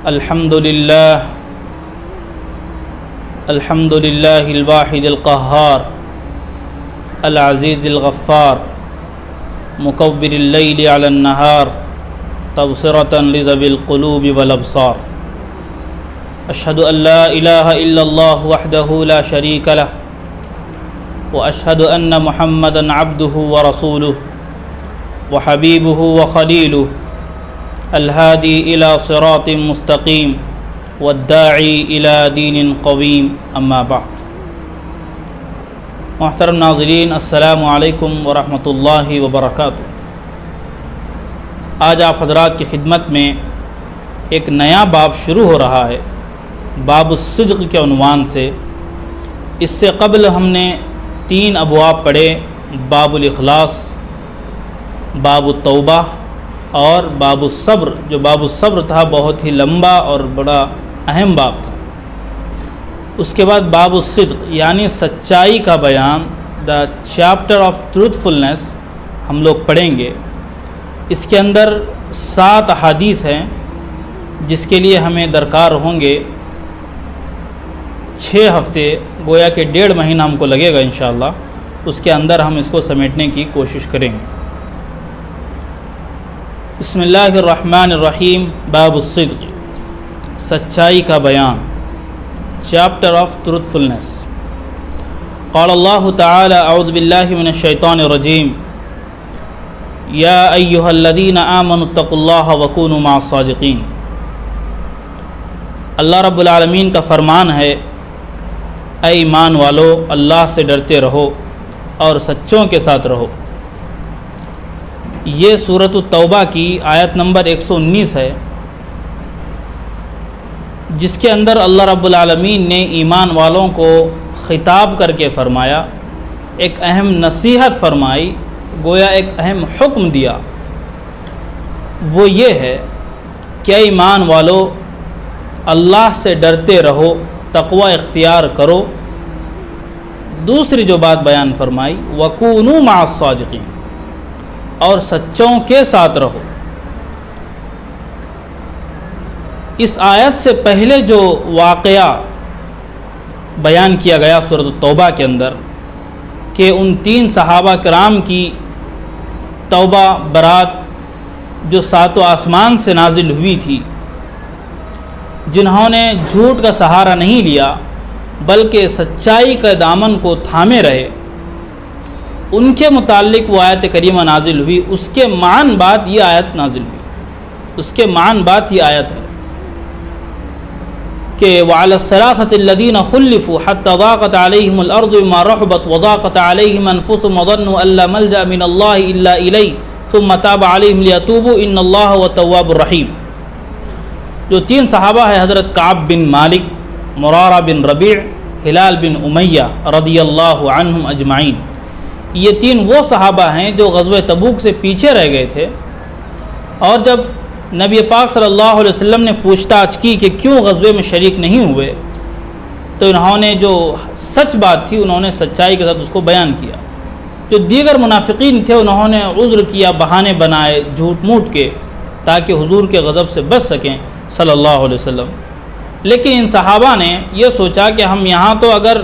الحمد لله الواحد القهار العزيز الغفار مكور الليل على النهار تبصرة لذوي القلوب والأبصار أشهد أن لا إله إلا الله وحده لا شريك له وأشهد أن محمدًا عبده ورسوله وحبيبه وخليله الهادي إلى صراط مستقيم والداعي إلى دين قويم أما بعد۔ محترم ناظرین، السلام علیکم ورحمۃ اللہ وبرکاتہ۔ آج آپ حضرات کی خدمت میں ایک نیا باب شروع ہو رہا ہے، باب الصدق کے عنوان سے۔ اس سے قبل ہم نے 3 ابواب پڑھے، باب الاخلاص، باب التوبہ اور باب الصبر۔ جو باب الصبر تھا بہت ہی لمبا اور بڑا اہم باب تھا۔ اس کے بعد باب الصدق یعنی سچائی کا بیان، دا چیپٹر آف ٹروتھفلنس ہم لوگ پڑھیں گے۔ اس کے اندر 7 احادیث ہیں جس کے لیے ہمیں درکار ہوں گے 6 ہفتے، گویا کہ 1.5 مہینہ ہم کو لگے گا انشاءاللہ۔ اس کے اندر ہم اس کو سمیٹنے کی کوشش کریں گے۔ بسم اللہ الرحمن الرحیم۔ باب الصدق، سچائی کا بیان، چیپٹر آف ٹروتھفلنس۔ قال اللہ تعالی اعوذ باللہ من الشیطان الرجیم یا ایہا الذین آمنوا اتقوا اللہ وکونوا مع الصادقین۔ اللہ رب العالمین کا فرمان ہے، اے ایمان والو اللہ سے ڈرتے رہو اور سچوں کے ساتھ رہو۔ یہ سورۃ التوبہ کی آیت نمبر 119 ہے، جس کے اندر اللہ رب العالمین نے ایمان والوں کو خطاب کر کے فرمایا، ایک اہم نصیحت فرمائی، گویا ایک اہم حکم دیا۔ وہ یہ ہے کہ اے ایمان والو اللہ سے ڈرتے رہو، تقوی اختیار کرو۔ دوسری جو بات بیان فرمائی، وَكُونُوا مَعَ الصَّادِقِينَ، اور سچوں کے ساتھ رہو۔ اس آیت سے پہلے جو واقعہ بیان کیا گیا سورۃ التوبہ کے اندر کہ ان 3 صحابہ کرام کی توبہ برات جو 7 آسمان سے نازل ہوئی تھی، جنہوں نے جھوٹ کا سہارا نہیں لیا بلکہ سچائی کا دامن کو تھامے رہے، ان کے متعلق وہ آیت کریمہ نازل ہوئی۔ اس کے معن بعد یہ آیت نازل ہوئی، اس کے معن بعد یہ آیت ہے کہ وَعَلَى الثَّلَاثَةِ الَّذِينَ خُلِّفُوا حَتَّى ضَاقَتْ عَلَيْهِمُ الْأَرْضُ بِمَا رَحُبَتْ وَضَاقَتْ عَلَيْهِمْ أَنفُسُهُمْ وَظَنُّوا أَن لَّا مَلْجَأَ مِنَ اللَّهِ إِلَّا إِلَيْهِ ثُمَّ تَابَ عَلَيْهِمْ لِيَتُوبُوا إِنَّ اللَّهَ هُوَ التَّوَّابُ الرَّحِيمُ۔ جو 3 صحابہ ہیں، حضرت کعب بن مالک، مرارہ بن ربیع، ہلال بن امیہ رضی اللہ عنہم اجمعین، یہ 3 وہ صحابہ ہیں جو غزوہ تبوک سے پیچھے رہ گئے تھے، اور جب نبی پاک صلی اللہ علیہ وسلم نے پوچھ تاچھ کی کہ کیوں غزوے میں شریک نہیں ہوئے، تو انہوں نے جو سچ بات تھی انہوں نے سچائی کے ساتھ اس کو بیان کیا۔ جو دیگر منافقین تھے انہوں نے عذر کیا، بہانے بنائے جھوٹ موٹ کے، تاکہ حضور کے غضب سے بچ سکیں صلی اللہ علیہ وسلم۔ لیکن ان صحابہ نے یہ سوچا کہ ہم یہاں تو اگر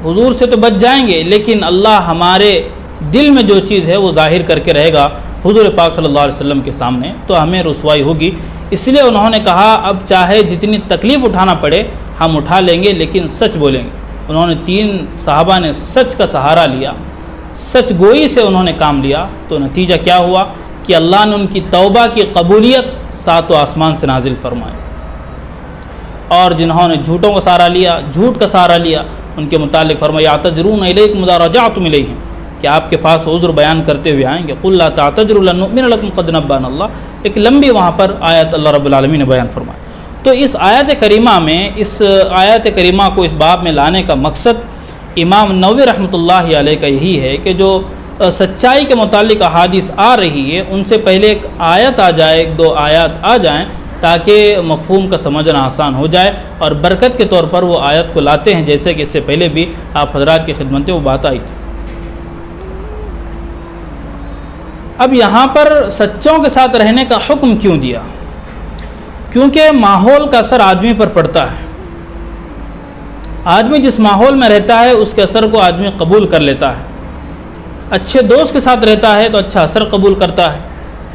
حضور سے تو بچ جائیں گے، لیکن اللہ ہمارے دل میں جو چیز ہے وہ ظاہر کر کے رہے گا حضور پاک صلی اللہ علیہ وسلم کے سامنے، تو ہمیں رسوائی ہوگی۔ اس لیے انہوں نے کہا اب چاہے جتنی تکلیف اٹھانا پڑے ہم اٹھا لیں گے، لیکن سچ بولیں گے۔ انہوں نے 3 صحابہ نے سچ کا سہارا لیا، سچ گوئی سے انہوں نے کام لیا، تو نتیجہ کیا ہوا کہ اللہ نے ان کی توبہ کی قبولیت 7 آسمان سے نازل فرمائی۔ اور جنہوں نے جھوٹوں کا سہارا لیا، جھوٹ کا سہارا لیا، ان کے متعلق فرمایا اعتذرون الیکم اذا رجعتم الیہم، کہ آپ کے پاس عذر بیان کرتے ہوئے آئیں گے۔ قل لا تعتذروا لن نؤمن لکم قد نبأنا اللہ، ایک لمبی وہاں پر آیت اللہ رب العالمین نے بیان فرمائی۔ تو اس آیت کریمہ میں، اس آیت کریمہ کو اس باب میں لانے کا مقصد امام نووی رحمۃ اللہ علیہ کا یہی ہے کہ جو سچائی کے متعلق احادیث آ رہی ہے ان سے پہلے ایک آیت آ جائے، 1-2 آیات آ جائیں، تاکہ مفہوم کا سمجھنا آسان ہو جائے، اور برکت کے طور پر وہ آیت کو لاتے ہیں، جیسے کہ اس سے پہلے بھی آپ حضرات کی خدمت میں وہ بات آئی تھی۔ اب یہاں پر سچوں کے ساتھ رہنے کا حکم کیوں دیا؟ کیونکہ ماحول کا اثر آدمی پر پڑتا ہے. آدمی جس ماحول میں رہتا ہے اس کے اثر کو آدمی قبول کر لیتا ہے. اچھے دوست کے ساتھ رہتا ہے تو اچھا اثر قبول کرتا ہے.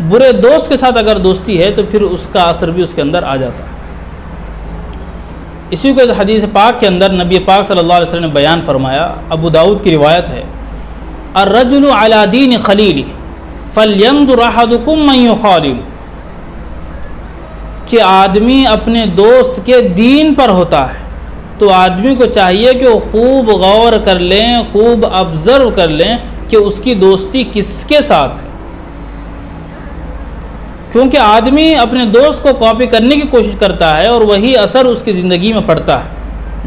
برے دوست کے ساتھ اگر دوستی ہے تو پھر اس کا اثر بھی اس کے اندر آ جاتا ہے. اسی کو حدیث پاک کے اندر نبی پاک صلی اللہ علیہ وسلم نے بیان فرمایا, ابو داؤد کی روایت ہے, الرجل علی دین خلیلہ فلینظر احدکم من یخالل, کہ آدمی اپنے دوست کے دین پر ہوتا ہے تو آدمی کو چاہیے کہ وہ خوب غور کر لیں, خوب آبزرو کر لیں کہ اس کی دوستی کس کے ساتھ ہے. کیونکہ آدمی اپنے دوست کو کاپی کرنے کی کوشش کرتا ہے اور وہی اثر اس کی زندگی میں پڑتا ہے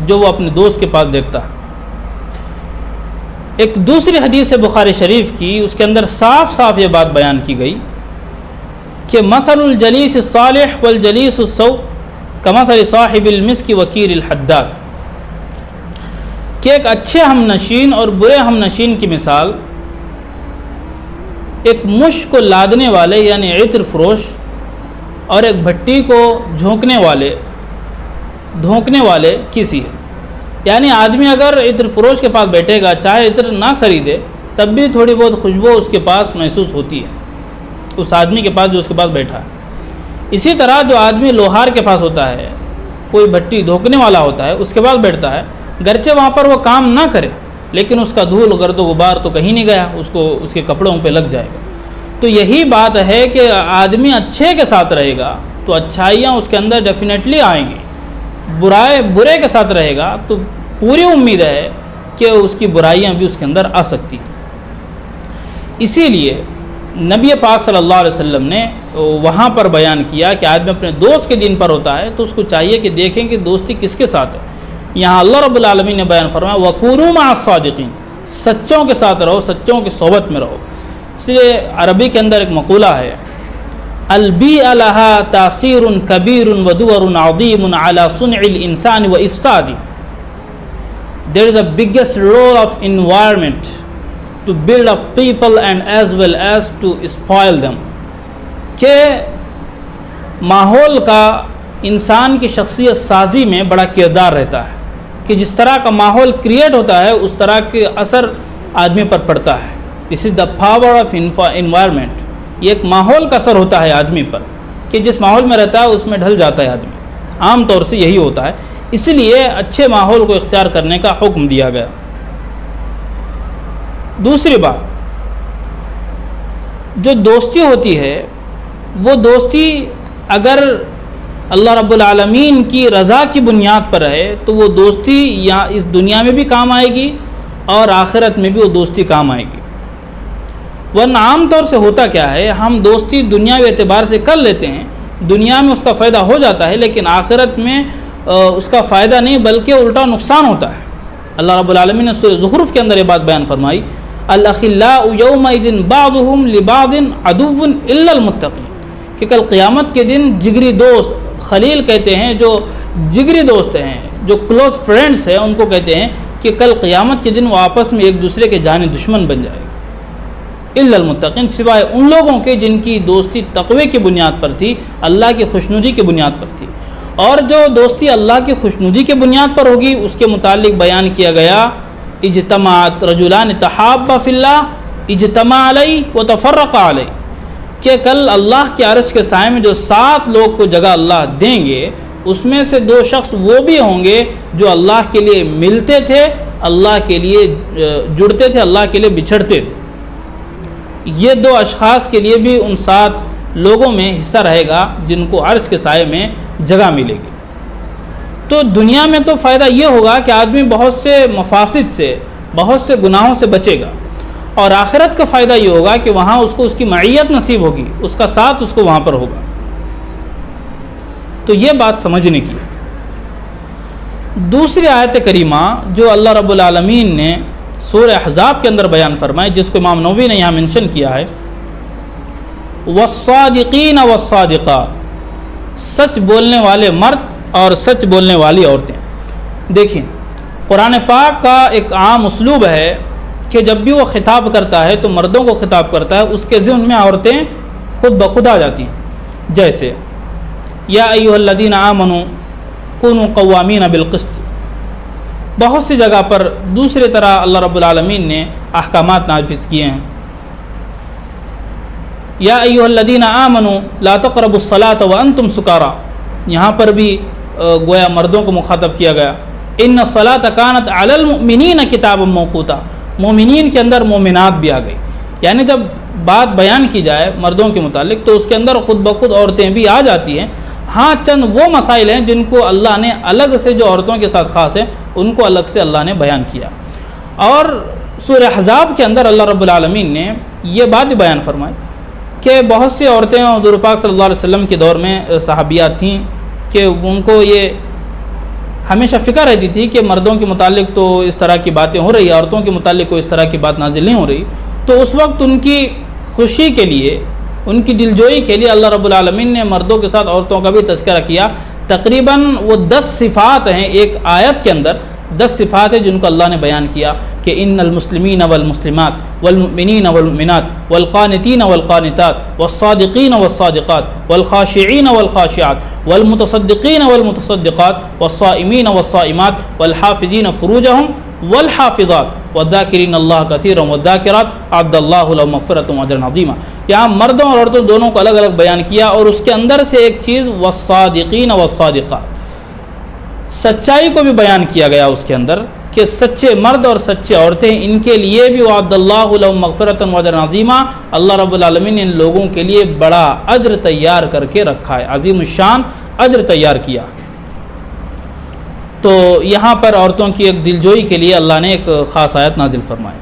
جو وہ اپنے دوست کے پاس دیکھتا ہے. ایک دوسری حدیث ہے بخاری شریف کی, اس کے اندر صاف صاف یہ بات بیان کی گئی کہ مثل الجلیس الصالح والجلیس السوء کمثل صاحب المسک وکیر الحداد, کہ ایک اچھے ہم نشین اور برے ہم نشین کی مثال ایک مشک کو لادنے والے یعنی عطر فروش اور ایک بھٹی کو جھونکنے والے کسی ہے. یعنی آدمی اگر عطر فروش کے پاس بیٹھے گا, چاہے عطر نہ خریدے تب بھی تھوڑی بہت خوشبو اس کے پاس محسوس ہوتی ہے, اس آدمی کے پاس جو اس کے پاس بیٹھا ہے. اسی طرح جو آدمی لوہار کے پاس ہوتا ہے, کوئی بھٹی دھوکنے والا ہوتا ہے, اس کے پاس بیٹھتا ہے, گرچہ وہاں پر وہ کام نہ کرے لیکن اس کا دھول گرد و غبار تو کہیں نہیں گیا, اس کو اس کے کپڑوں پہ لگ جائے گا. تو یہی بات ہے کہ آدمی اچھے کے ساتھ رہے گا تو اچھائیاں اس کے اندر ڈیفینیٹلی آئیں گی, برے کے ساتھ رہے گا تو پوری امید ہے کہ اس کی برائیاں بھی اس کے اندر آ سکتی ہیں. اسی لیے نبی پاک صلی اللہ علیہ وسلم نے وہاں پر بیان کیا کہ آدمی اپنے دوست کے دین پر ہوتا ہے تو اس کو چاہیے کہ دیکھیں کہ دوستی کس کے ساتھ ہے. یہاں اللہ رب العالمین نے بیان فرمایا وَكُونُوا مَعَ الصَّادِقِينَ, سچوں کے ساتھ رہو, سچوں کی صحبت میں رہو. اس لیے عربی کے اندر ایک مقولہ ہے, البیع لها تاثیر کبیر ودور عظیم علی صنع الانسان وافساد. There is a biggest role of environment to build up people and as well as to spoil them. کہ ماحول کا انسان کی شخصیت سازی میں بڑا کردار رہتا ہے, کہ جس طرح کا ماحول کریٹ ہوتا ہے اس طرح کے اثر آدمی پر پڑتا ہے. دس از دا پاور آف انوائرمنٹ. یہ ایک ماحول کا اثر ہوتا ہے آدمی پر, کہ جس ماحول میں رہتا ہے اس میں ڈھل جاتا ہے آدمی. عام طور سے یہی ہوتا ہے, اس لیے اچھے ماحول کو اختیار کرنے کا حکم دیا گیا. دوسری بات, جو دوستی ہوتی ہے وہ دوستی اگر اللہ رب العالمین کی رضا کی بنیاد پر ہے تو وہ دوستی یا اس دنیا میں بھی کام آئے گی اور آخرت میں بھی وہ دوستی کام آئے گی. ورنہ عام طور سے ہوتا کیا ہے, ہم دوستی دنیاوی اعتبار سے کر لیتے ہیں, دنیا میں اس کا فائدہ ہو جاتا ہے لیکن آخرت میں اس کا فائدہ نہیں بلکہ الٹا نقصان ہوتا ہے. اللہ رب العالمین نے سورہ زخرف کے اندر یہ بات بیان فرمائی, الاخلاء یومئذ بعضهم لبعض عدو الا المتقین, کہ کل قیامت کے دن جگری دوست, خلیل کہتے ہیں جو جگری دوست ہیں, جو کلوز فرینڈس ہیں, ان کو کہتے ہیں کہ کل قیامت کے دن وہ آپس میں ایک دوسرے کے جانی دشمن بن جائے گا. الا المتقین, سوائے ان لوگوں کے جن کی دوستی تقوی کی بنیاد پر تھی, اللہ کی خوشنودی کی بنیاد پر تھی. اور جو دوستی اللہ کی خوشنودی کی بنیاد پر ہوگی اس کے متعلق بیان کیا گیا, اجتماعت رجلان تحابا فی اللہ اجتماع علیہ وتفرقا علیہ, کہ کل اللہ کے عرش کے سائے میں جو 7 لوگ کو جگہ اللہ دیں گے اس میں سے 2 شخص وہ بھی ہوں گے جو اللہ کے لیے ملتے تھے, اللہ کے لیے جڑتے تھے, اللہ کے لیے بچھڑتے تھے. یہ 2 اشخاص کے لیے بھی ان 7 لوگوں میں حصہ رہے گا جن کو عرش کے سائے میں جگہ ملے گی. تو دنیا میں تو فائدہ یہ ہوگا کہ آدمی بہت سے مفاسد سے, بہت سے گناہوں سے بچے گا, اور آخرت کا فائدہ یہ ہوگا کہ وہاں اس کو اس کی معیت نصیب ہوگی, اس کا ساتھ اس کو وہاں پر ہوگا. تو یہ بات سمجھنے کی. دوسری آیت کریمہ جو اللہ رب العالمین نے سورہ احزاب کے اندر بیان فرمائے, جس کو امام نووی نے یہاں منشن کیا ہے, والصادقین والصادقات, سچ بولنے والے مرد اور سچ بولنے والی عورتیں. دیکھیں قرآن پاک کا ایک عام اسلوب ہے کہ جب بھی وہ خطاب کرتا ہے تو مردوں کو خطاب کرتا ہے, اس کے ذہن میں عورتیں خود بخود آ جاتی ہیں. جیسے یا ایھا الذین آمنوا کونوا قوامین بالقسط۔ بہت سی جگہ پر دوسری طرح اللہ رب العالمین نے احکامات نافذ کیے ہیں۔ یا ایھا الذین آمنوا لا تقربوا الصلاۃ وانتم سکارا، یہاں پر بھی گویا مردوں کو مخاطب کیا گیا۔ ان الصلاۃ کانت علی المؤمنین کتابا موقوتا، مومنین کے اندر مومنات بھی آ گئی، یعنی جب بات بیان کی جائے مردوں کے متعلق تو اس کے اندر خود بخود عورتیں بھی آ جاتی ہیں۔ ہاں چند وہ مسائل ہیں جن کو اللہ نے الگ سے، جو عورتوں کے ساتھ خاص ہیں، ان کو الگ سے اللہ نے بیان کیا۔ اور سورہ احزاب کے اندر اللہ رب العالمین نے یہ بات بھی بیان فرمائی کہ بہت سی عورتیں حضور پاک صلی اللہ علیہ وسلم کے دور میں صحابیات تھیں کہ ان کو یہ ہمیشہ فکر رہتی تھی کہ مردوں کے متعلق تو اس طرح کی باتیں ہو رہی، عورتوں کے متعلق کوئی اس طرح کی بات نازل نہیں ہو رہی، تو اس وقت ان کی خوشی کے لیے، ان کی دلجوئی کے لیے اللہ رب العالمین نے مردوں کے ساتھ عورتوں کا بھی تذکرہ کیا۔ تقریباً وہ 10 صفات ہیں ایک آیت کے اندر، 10 صفات ہیں جن کو اللہ نے بیان کیا کہ ان المسلمین والمسلمات والمؤمنین والمؤمنات والقانتین والقانتات والصادقین والصادقات والخاشعین والخاشعات والمتصدقین والمتصدقات والصائمین والصائمات والحافظین فروجہم والحافظات والذاکرین اللہ کثیرا والذاکرات اعد اللہ لهم مغفرۃ واجرا عظیما۔ یہاں مردوں اور عورتوں دونوں کو الگ الگ بیان کیا، اور اس کے اندر سے ایک چیز والصادقین والصادقات، سچائی کو بھی بیان کیا گیا اس کے اندر کہ سچے مرد اور سچے عورتیں، ان کے لیے بھی وعد اللہ لهم مغفرۃ واجرا عظیما، اللہ رب العالمین نے ان لوگوں کے لیے بڑا اجر تیار کر کے رکھا ہے، عظیم الشان اجر تیار کیا۔ تو یہاں پر عورتوں کی ایک دلجوئی کے لیے اللہ نے ایک خاص آیت نازل فرمائی۔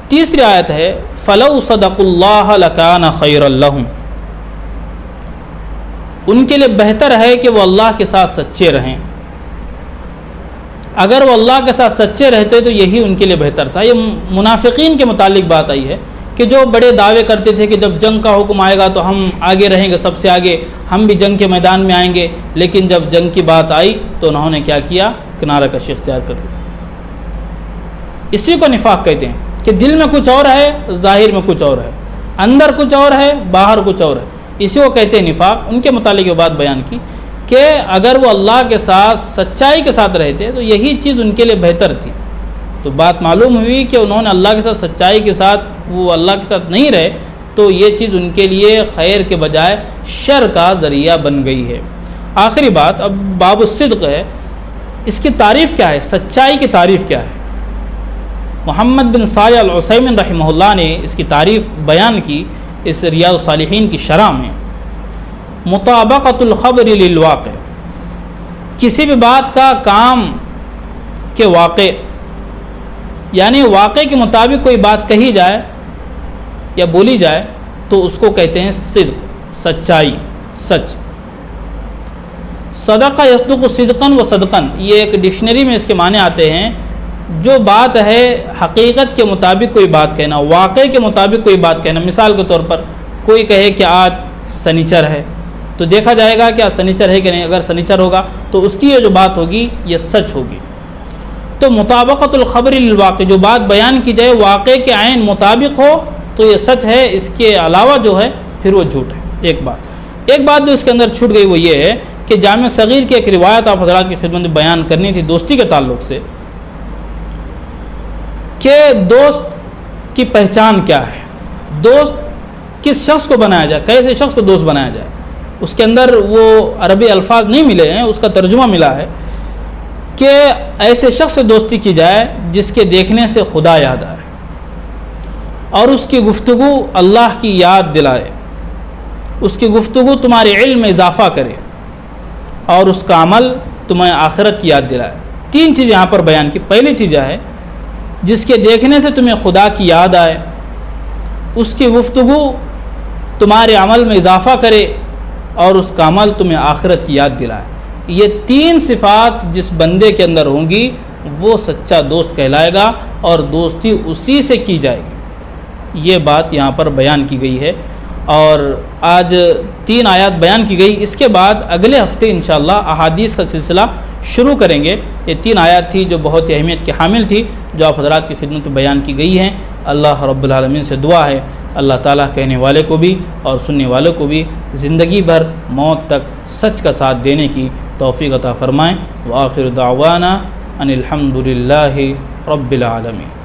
تیسری آیت ہے فَلَوْ صَدَقُوا اللَّهَ لَكَانَ خَيْرًا لَهُمْ، ان کے لیے بہتر ہے کہ وہ اللہ کے ساتھ سچے رہیں۔ اگر وہ اللہ کے ساتھ سچے رہتے تو یہی ان کے لیے بہتر تھا۔ یہ منافقین کے متعلق بات آئی ہے کہ جو بڑے دعوے کرتے تھے کہ جب جنگ کا حکم آئے گا تو ہم آگے رہیں گے، سب سے آگے، ہم بھی جنگ کے میدان میں آئیں گے، لیکن جب جنگ کی بات آئی تو انہوں نے کیا کیا؟ کنارہ کشی اختیار کر دی۔ اسی کو نفاق کہتے ہیں کہ دل میں کچھ اور ہے، ظاہر میں کچھ اور ہے، اندر کچھ اور ہے، باہر کچھ اور ہے، اسی کو کہتے ہیں نفاق۔ ان کے متعلق یہ بات بیان کی کہ اگر وہ اللہ کے ساتھ سچائی کے ساتھ رہتے تو یہی چیز ان کے لیے بہتر تھی۔ تو بات معلوم ہوئی کہ انہوں نے اللہ کے ساتھ سچائی کے ساتھ، وہ اللہ کے ساتھ نہیں رہے تو یہ چیز ان کے لیے خیر کے بجائے شر کا ذریعہ بن گئی ہے۔ آخری بات اب باب الصدق ہے، اس کی تعریف کیا ہے؟ سچائی کی تعریف کیا ہے؟ محمد بن صالح العثیمین رحمہ اللہ نے اس کی تعریف بیان کی اس ریاض الصالحین کی شرح میں۔ مطابقت الخبر للواقع، کسی بھی بات کا کام کے واقع، یعنی واقع کے مطابق کوئی بات کہی جائے یا بولی جائے تو اس کو کہتے ہیں صدق، سچائی، سچ۔ صدقہ یصدق صدقاً و صدقاً، یہ ایک ڈکشنری میں اس کے معنی آتے ہیں جو بات ہے حقیقت کے مطابق کوئی بات کہنا، واقع کے مطابق کوئی بات کہنا۔ مثال کے طور پر کوئی کہے کہ آج سنیچر ہے تو دیکھا جائے گا کہ سنیچر ہے کہ نہیں، اگر سنیچر ہوگا تو اس کی یہ جو بات ہوگی یہ سچ ہوگی۔ تو مطابقت الخبر للواقع، جو بات بیان کی جائے واقع کے عین مطابق ہو تو یہ سچ ہے، اس کے علاوہ جو ہے پھر وہ جھوٹ ہے۔ ایک بات جو اس کے اندر چھوٹ گئی وہ یہ ہے کہ جامع صغیر کی ایک روایت آپ حضرات کی خدمت میں بیان کرنی تھی دوستی کے تعلق سے، کہ دوست کی پہچان کیا ہے، دوست کس شخص کو بنایا جائے، کیسے شخص کو دوست بنایا جائے۔ اس کے اندر وہ عربی الفاظ نہیں ملے ہیں، اس کا ترجمہ ملا ہے کہ ایسے شخص سے دوستی کی جائے جس کے دیکھنے سے خدا یاد آئے اور اس کی گفتگو اللہ کی یاد دلائے، اس کی گفتگو تمہارے علم میں اضافہ کرے اور اس کا عمل تمہیں آخرت کی یاد دلائے۔ 3 چیزیں یہاں پر بیان کی۔ پہلی چیز ہے جس کے دیکھنے سے تمہیں خدا کی یاد آئے، اس کی گفتگو تمہارے عمل میں اضافہ کرے اور اس کا عمل تمہیں آخرت کی یاد دلائے۔ یہ 3 صفات جس بندے کے اندر ہوں گی وہ سچا دوست کہلائے گا اور دوستی اسی سے کی جائے گی۔ یہ بات یہاں پر بیان کی گئی ہے اور آج 3 آیات بیان کی گئی۔ اس کے بعد اگلے ہفتے انشاءاللہ احادیث کا سلسلہ شروع کریں گے۔ یہ 3 آیات تھی جو بہت ہی اہمیت کے حامل تھی، جو آپ حضرات کی خدمت میں بیان کی گئی ہیں۔ اللہ رب العالمین سے دعا ہے اللہ تعالیٰ کہنے والے کو بھی اور سننے والوں کو بھی زندگی بھر موت تک سچ کا ساتھ دینے کی توفیق عطا فرمائیں۔ وآخر دعوانا ان الحمد للہ رب العالمین۔